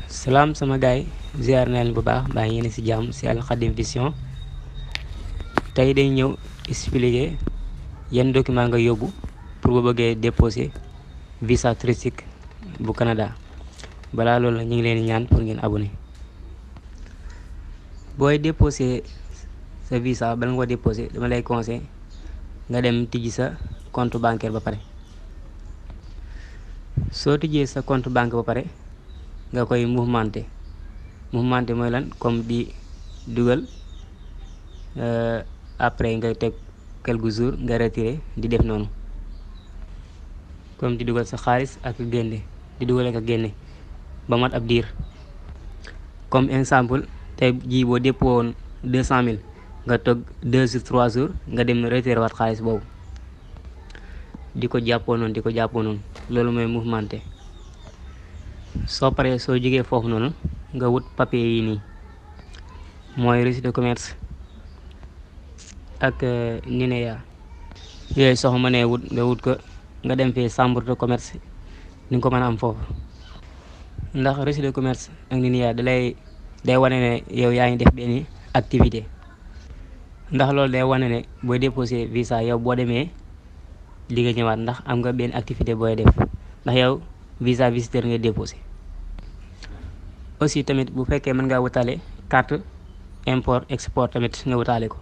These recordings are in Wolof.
salaam sama gaay ziar naa leen bu baax baa ngi yéen si jàmm si Al Khadim Vision. tey day ñëw expliquer yan document nga yóbbu pour bu bëggee déposer visa touristique bu Canada. balaa loolu la ñu ngi leen ñaan pour ngeen abonné. booy déposer sa visa bala nga ko déposer dama lay conseil nga dem tijji sa compte bancaire ba pare. soo tijjee sa compte banque ba pare nga koy mouvementé mooy lan, comme di dugal après nga teg quelques jours nga retiré di def noonu, comme di dugal sa xaalis ak génne di dugal ak génne ba mat ab diir. comme exemple tey jii boo dépôt woon 200 000 nga toog 2 jours 3 jours nga dem retiré waat xaalis boobu di ko jàppoo noonu loolu mooy mouvementé. soo paree soo jógee foofu noonu nga wut papier yi nii mooy reçu de commerce ak NINEA. yooyu soo ko mënee wut nga wut ko, nga dem fii chambre de commerce ni nga ko mën a am foofu. ndax reçu de commerce ak NINEA day wane ne yow yaa ngi def benn activité. ndax loolu day wane ne booy déposé visa yow boo demee li nga ñëwaat ndax am nga benn activité booy def, ndax yow visa visiteur ngay déposé. aussi tamit bu fekkee mën ngaa wutaale carte import export tamit nga wutaale ko,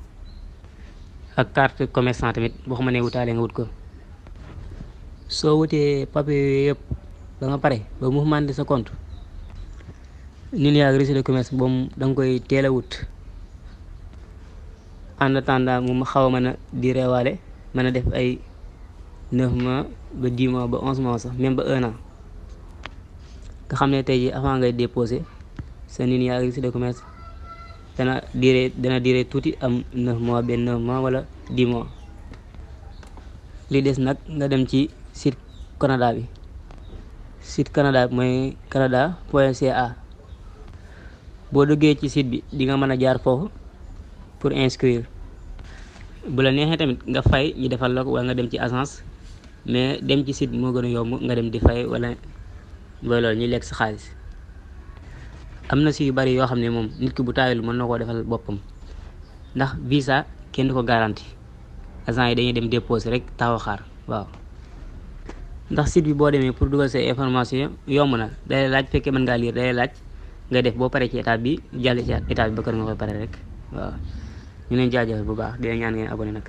ak carte commerçant tamit boo xam ne wutaale nga wut ko. soo wutee papier yooyu yëpp ba nga pare ba mouvementé sa compte, NINEA ak reçu de commerce boobu da nga koy teel a wut en attendant mu xaw a mën a di reewaale, mën a def ay 9 mois ba 10 mois ba 11 mois sax, même ba 1 an. nga xam ne tey jii avant ngay déposer sa NINEA ak reçu de commerce dana duré tuuti, am 9 mois benn 9 mois wala 10 mois. li des nag nga dem ci site Canada bi. site Canada bi mooy canada.ca. boo duggee ci site bi di nga mën a jaar foofu pour inscrire. bu la neexee tamit nga fay ñu defal la ko, wala nga dem ci agence, mais dem ci site bi moo gën a yomb nga dem di fay wala loolu ñuy lekk sa xaalis. am na si yu bari yoo xam ne moom nit ki bu taayul mën na koo defal boppam, ndax visa kenn du ko garanti. agent yi dañuy dem déposer rek taxaw xaar. waaw ndax site bi boo demee pour dugal say information yomb na, day laaj fekkee mën ngaa lire, day laaj nga def boo paree ci étape bi jàll ci étape bi ba kër nga koy pare rek. waaw ñu leen jaajëfal bu baax di leen ñaan ngeen abonné nag.